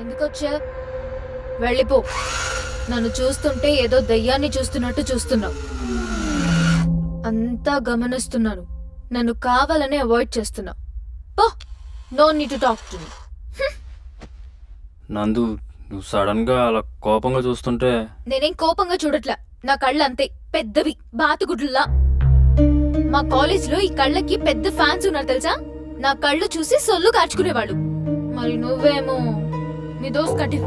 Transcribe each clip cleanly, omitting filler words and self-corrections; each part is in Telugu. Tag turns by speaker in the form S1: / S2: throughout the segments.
S1: ఎందుకొచ్చా? వెళ్ళిపో. నన్ను చూస్తుంటే ఏదో దయ్యాన్ని చూస్తున్నట్టు చూస్తున్నావు. అంతా గమనిస్తున్నాను. నన్ను కావాలనే అవాయిడ్ చేస్తున్నావు. పో. No need to talk to me.
S2: Nandu, నువ్వు సడన్ గా అలా కోపంగా చూస్తుంటే.
S1: నేనేం కోపంగా చూడట్లా. నా కళ్ళు అంతే పెద్దవి, బాతుగుడ్లులా. మా కాలేజ్లో ఈ కళ్ళకి పెద్ద ఫ్యాన్స్ ఉన్నారు తెలుసా. నా కళ్ళు చూసి సొల్లు కార్చుకునేవాళ్ళు. మరి నువ్వేమో నీ దోస్ కట్టి.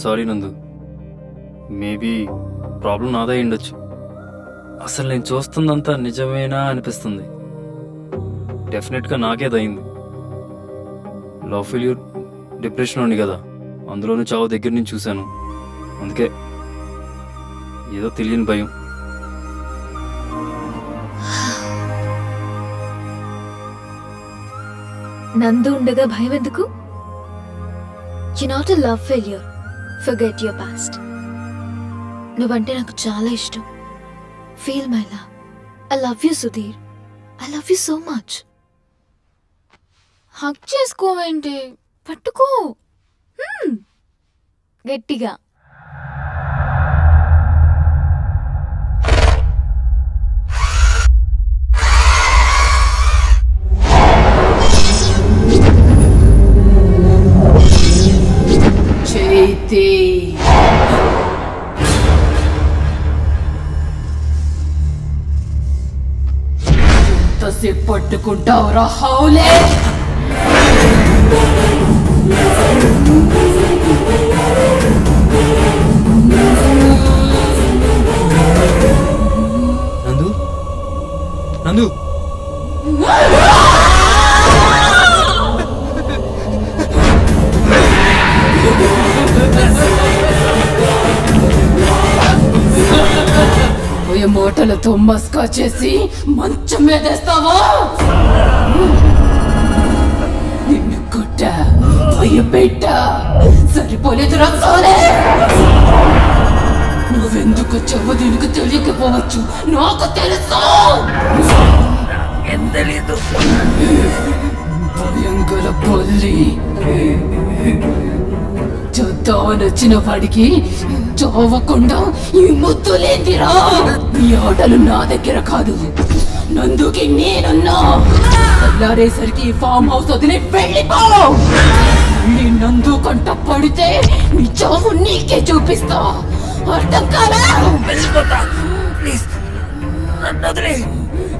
S2: సారీ నందు, మేబీ ప్రాబ్లం నాదే ఉండొచ్చు. అసలు నేను చూస్తుందంతా నిజమేనా అనిపిస్తుంది. డెఫినెట్గా నాకేదయింది. లవ్ ఫెయిల్యూర్, డిప్రెషన్ ఉంది కదా, అందులోనూ చావు దగ్గర నుంచి చూశాను. అందుకే ఏదో తెలియని భయం.
S1: నందు ఉండగా భయం ఎందుకు? You're not a love failure. Forget your past. నువ్వంటే నాకు చాలా ఇష్టం. Feel my love. I love you, Sudhir. I love you so much. Haq చేసుకోవేంటి? పట్టుకో గట్టిగా.
S3: చైతి ఎంతసేపు పట్టుకుంటావురా హౌలే?
S2: నందు, నందు,
S3: పోయే మూటలతో మస్కా చేసి మంచం మీదేస్తావా? నిన్ను కొట్ట భయపెట్ట సరిపోలేదు రసోలే. నువ్వెందుకు వచ్చావో దీనికి తెలియకపోవచ్చు, నాకు తెలుసు. తెలీదు భయంకర పొల్లి. చూద్దామని వచ్చిన వాడికి చావకుండా ఈ ముద్దులేందిరా? ఈ ఆటలు నా దగ్గర కాదు, నందుకి నేనున్నా. తెల్లారేసరికి ఫామ్ హౌస్ వదిలి వెళ్ళిపో. నీ నందు కంట పడితే నీ చావు నీకే చూపిస్తా. అర్థం కాదా? వెళ్ళిపోతా. ప్లీజ్ నన్ను వదిలే.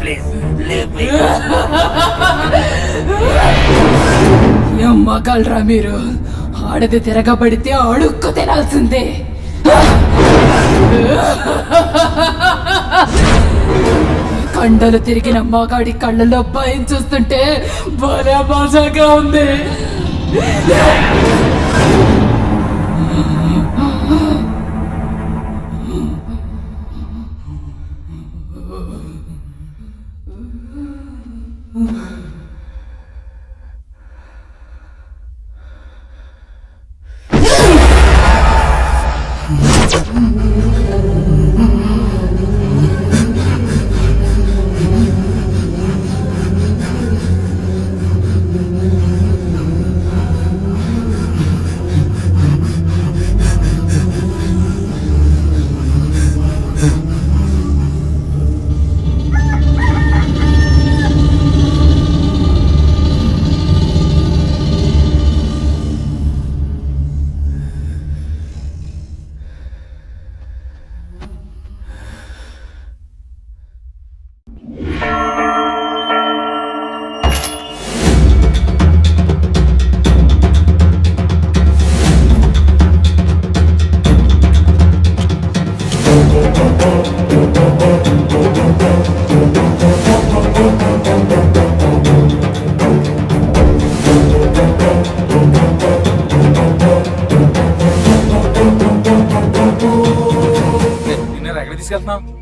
S3: ప్లీజ్ ఏం మగాళ్ళరా మీరు? ఆడది తిరగబడితే అడుక్కు తినాల్సిందే. కండలు తిరిగిన మగాడి కళ్ళలో భయం చూస్తుంటే భలే మజాగా ఉంది.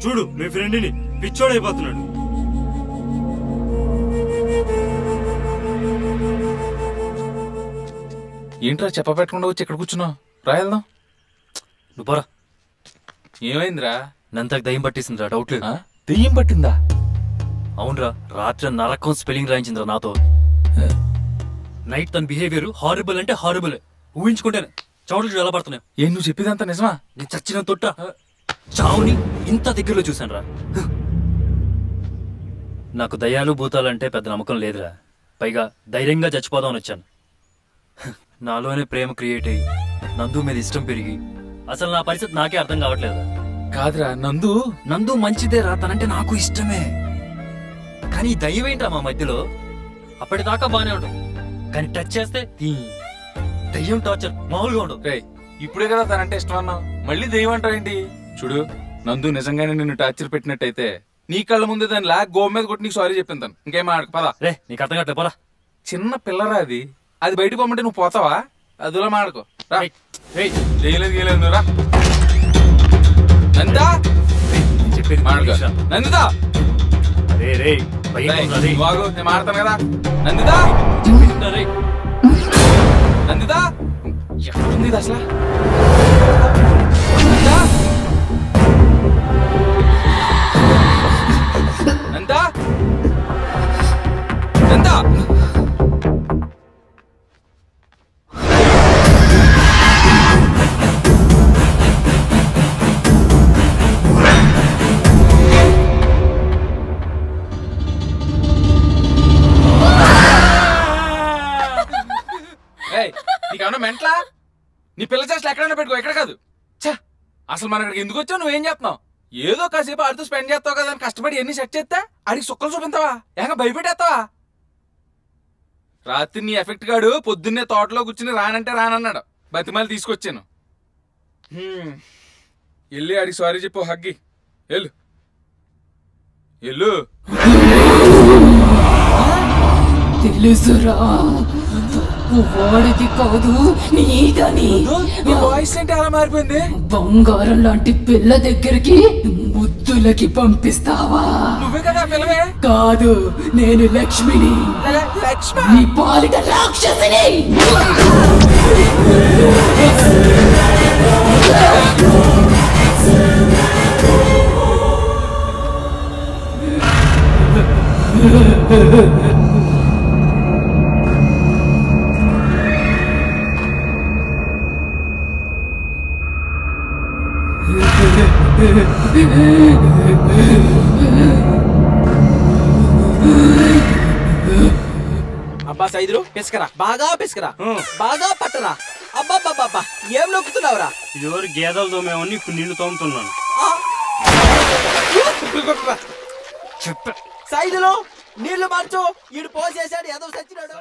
S4: చూడు మీ ఫ్రెండ్ని పిచ్చోడైపోతున్నాడు.
S5: ఏంట్రా చెప్పబెట్టకుండా వచ్చి ఇక్కడ కూర్చున్నావు? రాయల్దాం.
S2: నువ్వు పోరా.
S5: ఏమైందిరా?
S2: నంతకు దయ్యం పట్టేసిందిరా. డౌట్ లేదు.
S5: దెయ్యం పట్టిందా?
S2: అవునరా, రాత్రి నరకం స్పెల్లింగ్ రాయించిందిరా నాతో. నైట్ తన బిహేవియర్ హారబుల్ అంటే హారబుల్. ఊహించుకుంటేనే చోట్లు ఎలా పడుతున్నాయి.
S5: ఏం నువ్వు చెప్పేదంతా నిజమా?
S2: నేను చచ్చిన తొట్ట చావుని ఇంత దగ్గరలో చూశాను రా. నాకు దయ్యాలు భూతాలంటే పెద్ద నమ్మకం లేదురా. పైగా ధైర్యంగా చచ్చిపోదామని వచ్చాను. నాలోనే ప్రేమ క్రియేట్ అయ్యి నందు మీద ఇష్టం పెరిగి అసలు నా పరిస్థితి నాకే అర్థం కావట్లేదు.
S5: కాదురా నందు
S2: మంచిదే రా, తనంటే నాకు ఇష్టమే. కానీ దయ్యం ఏంటా మా మధ్యలో? అప్పటిదాకా బానే ఉంటుంది, కానీ టచ్ చేస్తే దయ్యం టార్చర్ మామూలుగా ఉండదు.
S5: రేయ్ ఇప్పుడే కదా తనంటే ఇష్టం అన్నావు, మళ్ళీ దెయ్యం అంటావు ఏంటి? చూడు నందు నిజంగానే నిన్ను టార్చర్ పెట్టినట్టయితే నీ కళ్ళ ముందే దాన్ని గోవ మీద కొట్టి నీకు సారీ చెప్పింతాను. ఇంకేం ఆడకు పదా.
S2: రే నీకు అర్థం కావట్లేదు పదా.
S5: చిన్న పిల్లరా అది బయటకు పోమంటే నువ్వు పోతావా? అదిలా మాడుకో చేయలేదు గీయలేదు రా. నందా
S2: చెప్పేది
S5: మాడుకో నందిదా.
S2: బాగు
S5: నేను మాడతాను కదా. నందిదా నందిదా ఎక్కడుంది ఇది అసలు? నందా నందా నీకేమన్నా మెంట్లా? నీ పిల్ల చేష్టలు ఎక్కడైనా పెట్టుకో, ఎక్కడ కాదు. ఛా అసలు మన ఇక్కడికి ఎందుకు వచ్చావు? నువ్వేం చేస్తున్నావు? ఏదో కాసేపు ఆడితో స్పెండ్ చేస్తావు కదా అని కష్టపడి ఎన్ని సెట్ చేస్తా ఆడికి సుక్కలు చూపించావా? ఏక భయపెట్టేస్తావా? రాత్రి నీ ఎఫెక్ట్ గాడు పొద్దున్నే తోటలో కూర్చుని రానంటే రానన్నాడు. బతిమాలి తీసుకొచ్చాను. వెళ్ళి ఆడికి సారీ చెప్పు. హగ్గి వెళ్ళు వెళ్ళు.
S3: తెలుసురా వాడిది కాదు నీదని.
S5: వాయిస్ ఏంటి అలా మారిపోయింది?
S3: బంగారం లాంటి పిల్ల దగ్గరికి ముద్దులకి పంపిస్తావా?
S5: నువ్వే కదా పిల్లవే.
S3: కాదు, నేను లక్ష్మిని,
S5: లక్ష్మి
S3: నీ పాలిట రాక్షసిని.
S6: అబ్బా సైదులు పిసకరా, బాగా పిసకరా, బాగా పట్టరా. అబ్బాబ్బాబ్బా ఏం నొక్కుతున్నావురా?
S4: ఇదివరకు గేదెలు తోమేమని ఇప్పుడు నిన్ను తోముతున్నాను.
S6: సైదులు నీళ్లు మార్చు, ఈడు పోసేసాడు, ఏదో సచ్చినాడు.